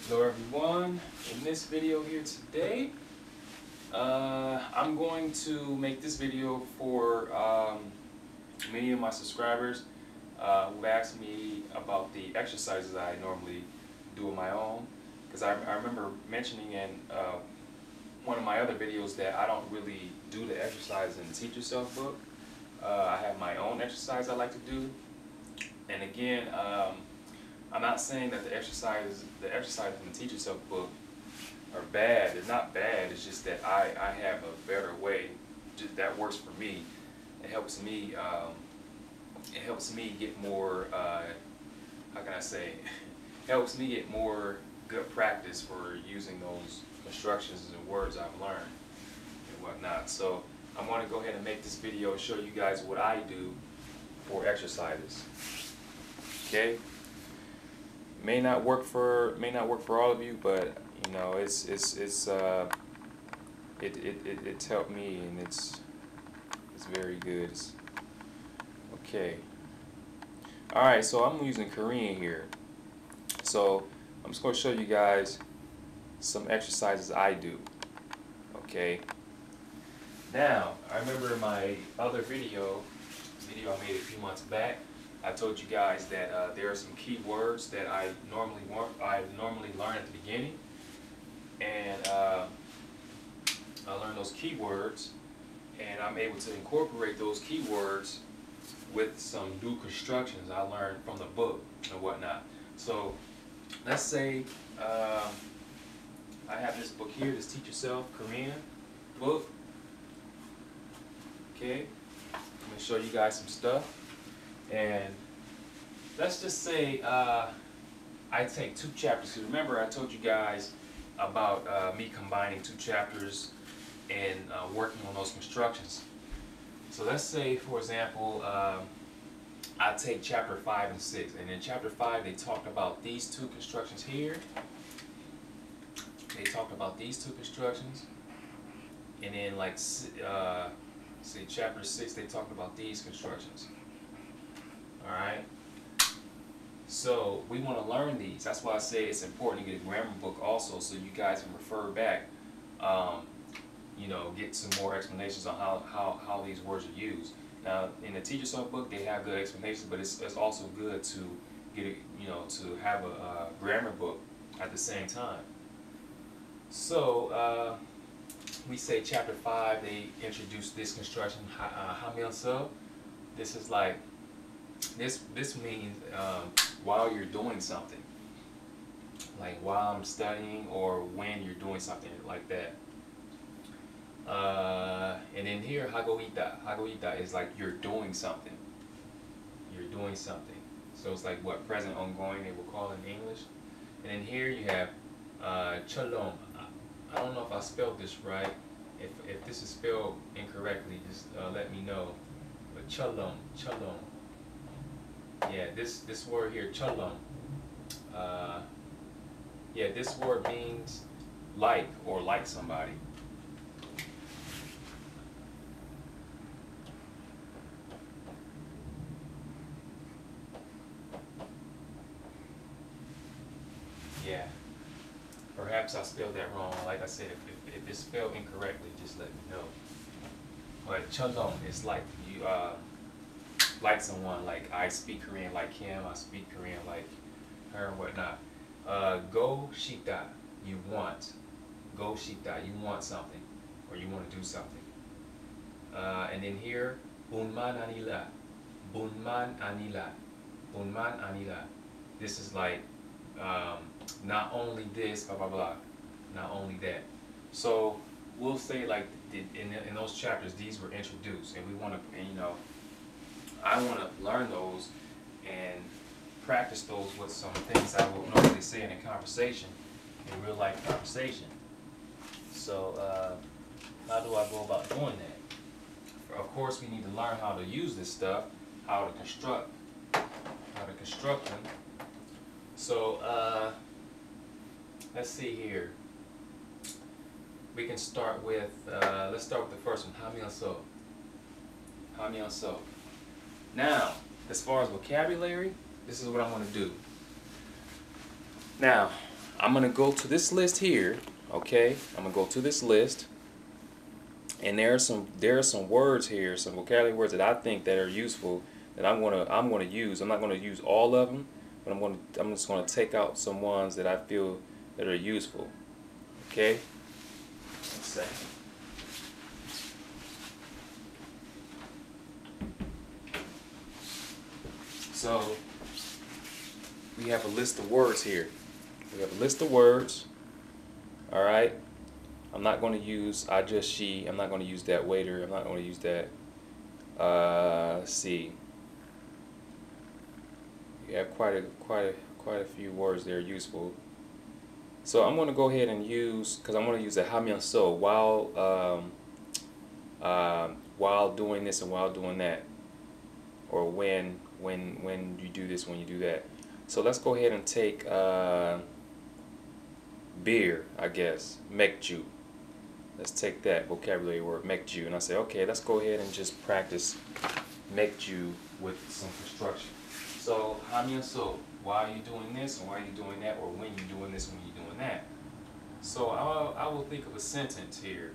Hello everyone, in this video here today, I'm going to make this video for many of my subscribers who asked me about the exercises I normally do on my own, because I remember mentioning in one of my other videos that I don't really do the exercise in the Teach Yourself book. I have my own exercise I like to do, and again, I'm not saying that the exercises in the Teach Yourself book are bad. They're not bad. It's just that I have a better way that works for me. It helps me. It helps me get more. How can I say? It helps me get more good practice for using those constructions and words I've learned and whatnot. So I'm going to go ahead and make this video and show you guys what I do for exercises. Okay. May not work for all of you, but you know it's helped me, and it's very good. Okay. All right, so I'm using Korean here. So I'm just going to show you guys some exercises I do. Okay. Now I remember my other video I made a few months back. I told you guys that there are some key words that I normally learn at the beginning, and I learn those keywords, and I'm able to incorporate those keywords with some new constructions I learned from the book and whatnot. So let's say I have this book here, this Teach Yourself Korean book. Okay, I'm going to show you guys some stuff. And let's just say I take 2 chapters. So remember, I told you guys about me combining 2 chapters and working on those constructions. So let's say, for example, I take chapter 5 and 6, and in chapter 5 they talked about these 2 constructions here. They talked about these 2 constructions, and then like see chapter 6 they talked about these constructions. Alright, so we want to learn these. That's why I say it's important to get a grammar book also, so you guys can refer back, you know, get some more explanations on how these words are used. Now, in the Teach Yourself book, they have good explanations, but it's also good to get a, you know, to have a grammar book at the same time. So we say chapter 5, they introduce this construction, 하면서. This is like, this means while you're doing something, like while I'm studying or when you're doing something like that. And then here, 하고 있다 is like you're doing something. You're doing something. So it's like what present ongoing they will call in English. And then here you have cholom. I don't know if I spelled this right. If this is spelled incorrectly, just let me know. But cholom. Yeah, this word here, cholom. Yeah, this word means like or like somebody. Yeah, perhaps I spelled that wrong. Like I said, if it's spelled incorrectly, just let me know. But cholom is like you like someone, like I speak Korean like him, I speak Korean like her and whatnot. Go 싶다, you want. Go 싶다, you want something, or you want to do something. And then here, 뿐만 아니라. This is like, not only this, blah blah blah, not only that. So we'll say like in those chapters, these were introduced, and we want to, you know, I want to learn those and practice those with some things I would normally say in a conversation, in real life conversation. So how do I go about doing that? Of course, we need to learn how to use this stuff, how to construct them. So let's see here. We can start with let's start with the first one, 하면서. Now, as far as vocabulary, this is what I'm going to do. Now, I'm gonna go to this list here. Okay, I'm gonna go to this list, and there are some words here, some vocabulary words that I think that are useful that I'm gonna use. I'm not gonna use all of them, but I'm just gonna take out some ones that I feel that are useful. Okay. One second. So we have a list of words here. We have a list of words. All right. I'm not going to use I just she. I'm not going to use that waiter. I'm not going to use that. Let's see. We have quite a few words that are useful. So I'm going to go ahead and use, because I'm going to use a 하면 so while doing this and while doing that, or when you do this, when you do that. So let's go ahead and take beer, I guess, 맥주. Let's take that vocabulary word, 맥주, and I say, okay, let's go ahead and just practice 맥주 with some construction. So 하면서, why are you doing this and why are you doing that, or when you're doing this and when you're doing that. So I will think of a sentence here.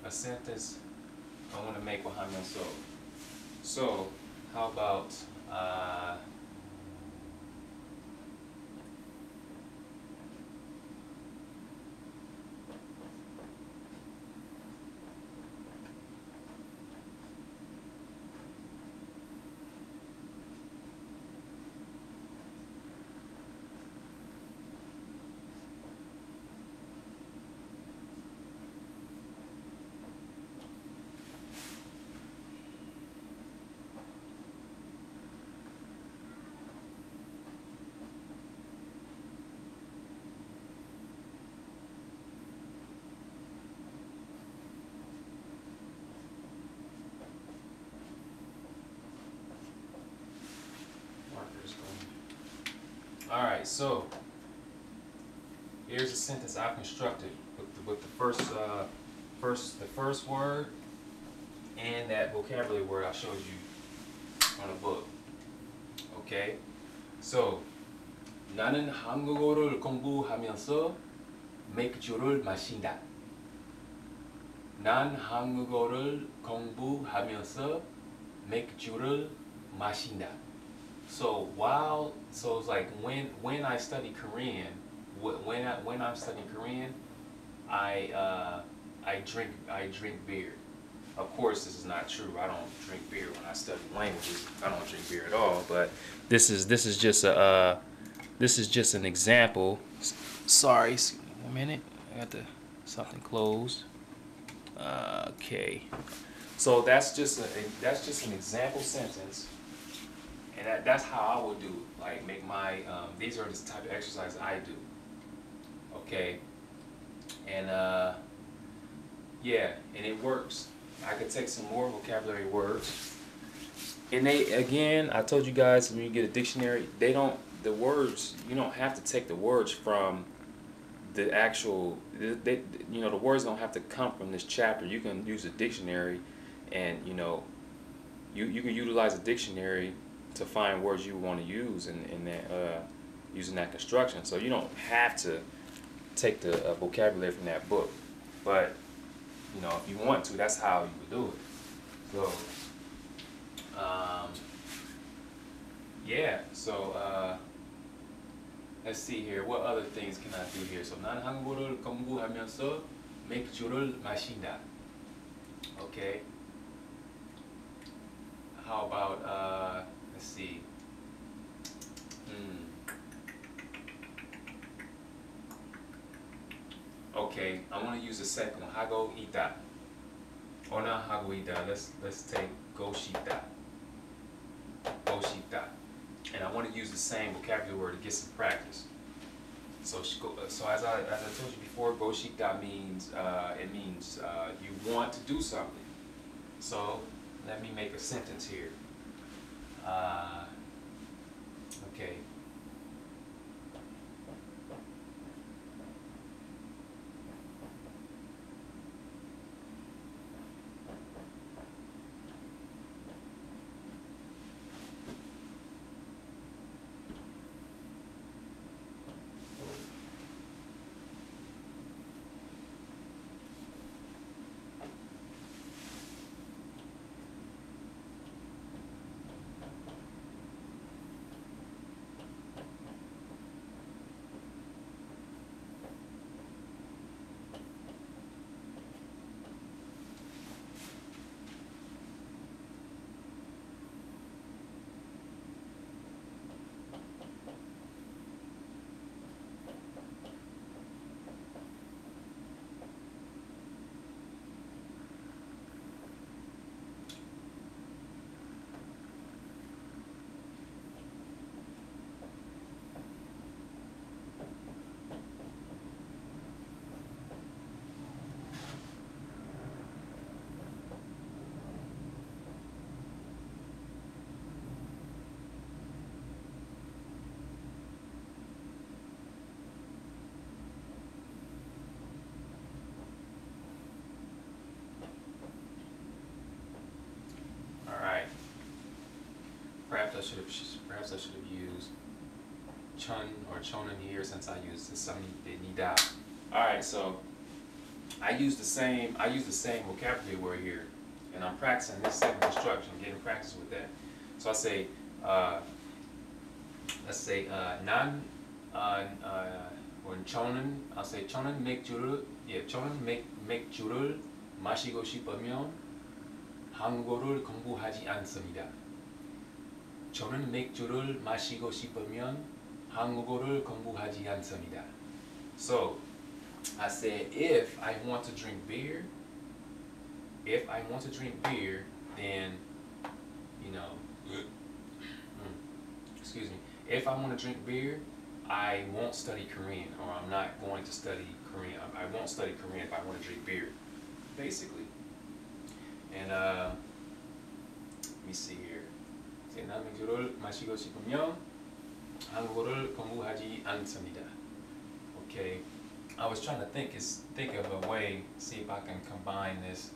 A sentence I want to make with 하면서. So how about Alright, so here's a sentence I've constructed with the first word and that vocabulary word I showed you on the book. Okay, so 나는 한국어를 공부하면서 맥주를 마신다. 난 한국어를 공부하면서 맥주를 마신다. So it's like when I study Korean, when I'm studying Korean, I drink beer. Of course, this is not true. I don't drink beer when I study languages. I don't drink beer at all. But this is just an example. Sorry, excuse me 1 minute. I got something closed. Okay. So that's just an example sentence. And that's how I would do it. Like make my, these are the type of exercises I do. Okay. And yeah, and it works. I could take some more vocabulary words. And again, I told you guys when you get a dictionary, the words, you don't have to take the words from the actual, the words don't have to come from this chapter. You can use a dictionary and, you can utilize a dictionary to find words you want to use in that, using that construction. So you don't have to take the vocabulary from that book, but if you want to, that's how you would do it. So yeah, so let's see here, what other things can I do here? So 난 한국어를 공부하면서 맥주를 마신다. Okay, how about let's see. Okay, I want to use the second one. 하고 있다. Or not 하고 있다. Let's take go 싶다. Go 싶다. And I want to use the same vocabulary word to get some practice. So as I told you before, go 싶다 means you want to do something. So let me make a sentence here. Okay. perhaps I should have used chun or chonan here since I used the sami de nida. All right, so I use the same vocabulary word here, and I'm practicing this second construction, getting practice with that. So I say, let's say nan or chonan. I'll say chonan 맥주를 chonan 맥주를 마시고 싶으면 한국어를 공부하지 않습니다. 저는 맥주를 마시고 싶으면 한국어를 공부하지 않습니다. So, I said if I want to drink beer, then, you know, excuse me, if I want to drink beer, I won't study Korean, or I'm not going to study Korean. I won't study Korean if I want to drink beer, basically. And let me see here. 난 맥주를 마시고 싶으면 한국어를 공부하지 않습니다. Okay. I was trying to think of a way, see if I can combine this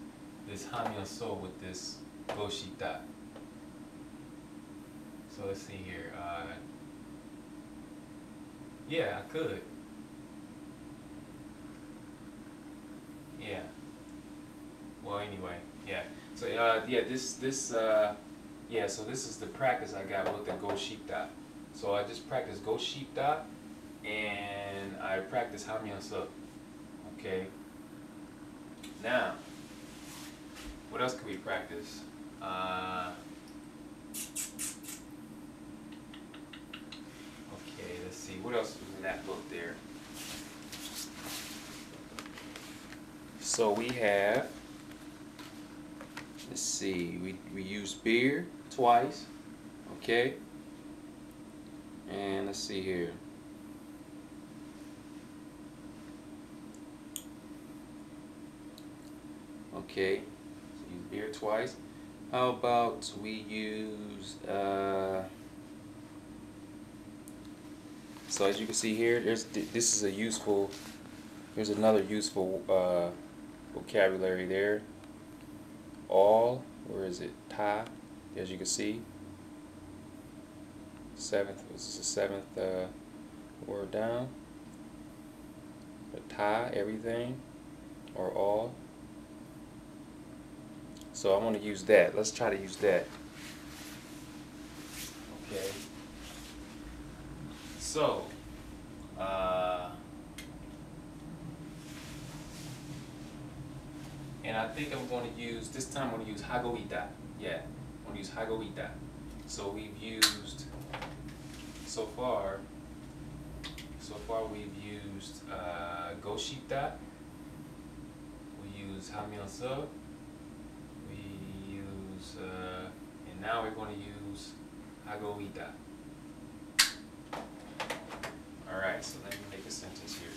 하면서 with this go 싶다. So let's see here. Yeah, I could. Yeah. Well, anyway, yeah. So so this is the practice I got with the go sheepda. So I just practice go sheepda, and I practice 하면서. Okay. Now, what else can we practice? Okay, let's see. What else was in that book there? So we have. Let's see, we use beer twice, okay? And let's see here. Okay, so use beer twice. How about we use, so as you can see here, this is here's another useful vocabulary there. All, where is it? Ta, as you can see. This is the seventh word down. Ta, everything, or all. So I want to use that. Let's try to use that. Okay. So, and I think I'm going to use, this time I'm going to use hagoita. Yeah, I'm going to use hagoita. So we've used, so far we've used goshita, we use 하면서, we use, and now we're going to use hagoita. Alright, so let me make a sentence here.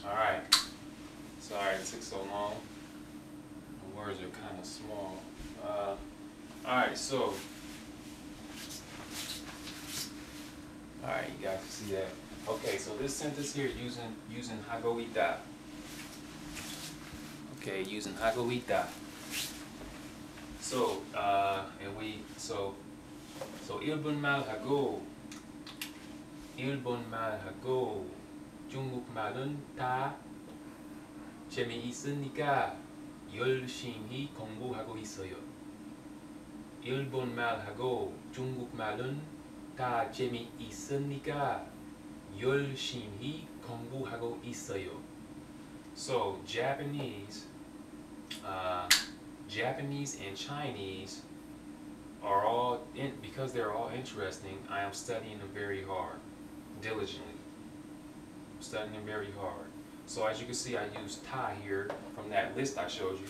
Alright. Sorry it took so long. The words are kind of small. Alright, so. Alright, you guys can see that. Okay, so this sentence here using hagoita. Okay, using hagoita. So, 일본 말하고 중국 말은 다 재미있으니까 열심히 공부하고 있어요. 일본 말하고 중국 말은 다 재미있으니까 열심히 공부하고 있어요. So Japanese and Chinese are all because they're all interesting. I am studying them very hard, diligently. I'm studying them very hard. So as you can see, I used ta here from that list I showed you,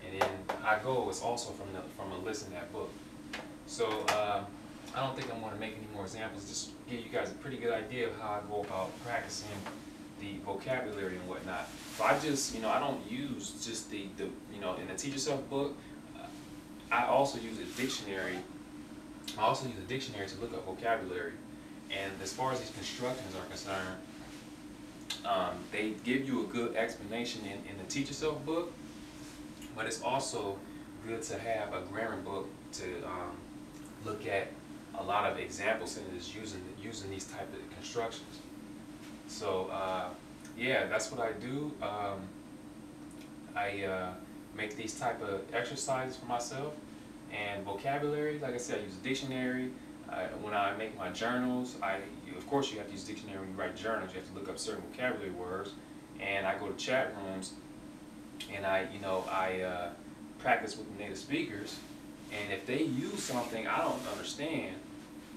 and then hago is also from a list in that book. So I don't think I'm going to make any more examples. Just give you guys a pretty good idea of how I go about practicing the vocabulary and whatnot. So I just, I don't use just the in the Teach Yourself book. I also use a dictionary. I also use a dictionary to look up vocabulary. And as far as these constructions are concerned, they give you a good explanation in the Teach Yourself book. But it's also good to have a grammar book to look at a lot of example sentences using these type of constructions. So yeah, that's what I do. I make these type of exercises for myself. And vocabulary, like I said, I use a dictionary. When I make my journals, of course you have to use dictionary when you write journals. You have to look up certain vocabulary words. And I go to chat rooms, and I practice with the native speakers. And if they use something I don't understand,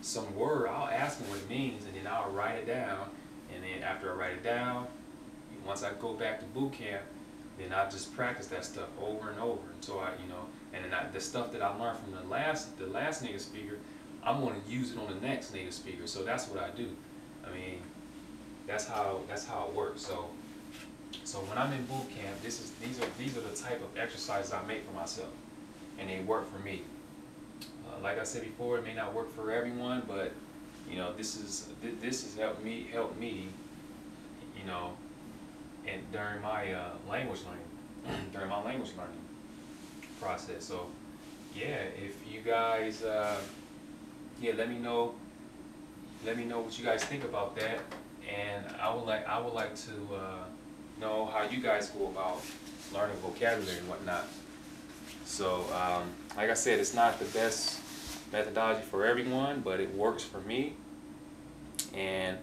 some word, I'll ask them what it means, and then I'll write it down. And then after I write it down, once I go back to boot camp, then I just practice that stuff over and over until and then the stuff that I learned from the last native speaker, I'm going to use it on the next native speaker. So that's what I do. I mean, that's how it works. So when I'm in boot camp, these are the type of exercises I make for myself, and they work for me. Like I said before, it may not work for everyone, but this has helped me, and during my language learning process. So yeah, if you guys let me know what you guys think about that, and I would like to know how you guys go about learning vocabulary and whatnot. So like I said, it's not the best methodology for everyone, but it works for me. And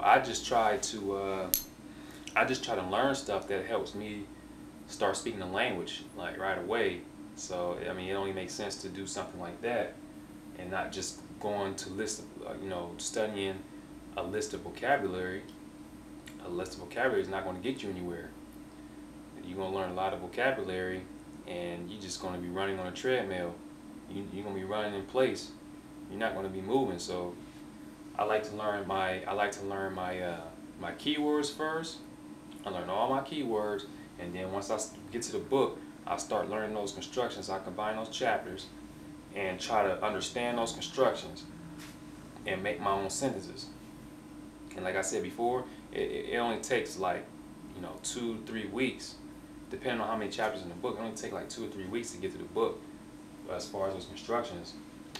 I just try to learn stuff that helps me start speaking the language like right away. So I mean, it only makes sense to do something like that, and not just going to studying a list of vocabulary. A list of vocabulary is not going to get you anywhere. You're going to learn a lot of vocabulary, and you're just going to be running on a treadmill. You're going to be running in place. You're not going to be moving. So I like to learn my my keywords first. I learn all my keywords, and then once I get to the book, I start learning those constructions. I combine those chapters and try to understand those constructions and make my own sentences. And like I said before, it only takes like 2 to 3 weeks, depending on how many chapters in the book. It only takes like 2 or 3 weeks to get to the book as far as those constructions.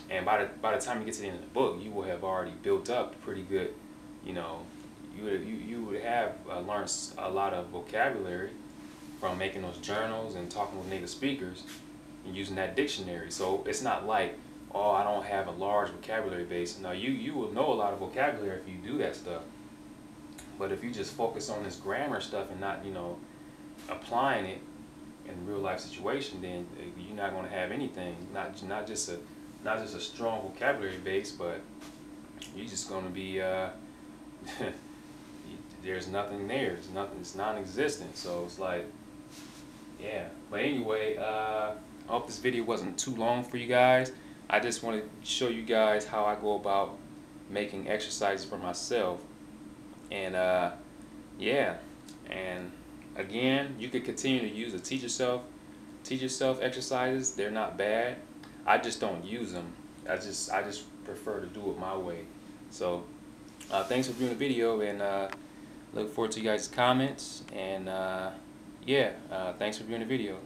And by the time you get to the end of the book, you will have already built up pretty good. You would have learned a lot of vocabulary from making those journals and talking with native speakers and using that dictionary. So it's not like, oh, I don't have a large vocabulary base. No, you will know a lot of vocabulary if you do that stuff. But if you just focus on this grammar stuff and not, applying it in real life situation, then you're not going to have anything. Not just a strong vocabulary base, but you're just going to be there's nothing there. It's nothing. It's non-existent. So it's like, yeah. But anyway, I hope this video wasn't too long for you guys. I just want to show you guys how I go about making exercises for myself. And yeah, And again, you could continue to use the teach yourself exercises. They're not bad. I just don't use them. I just prefer to do it my way. So thanks for viewing the video, and look forward to you guys' comments. And yeah, thanks for viewing the video.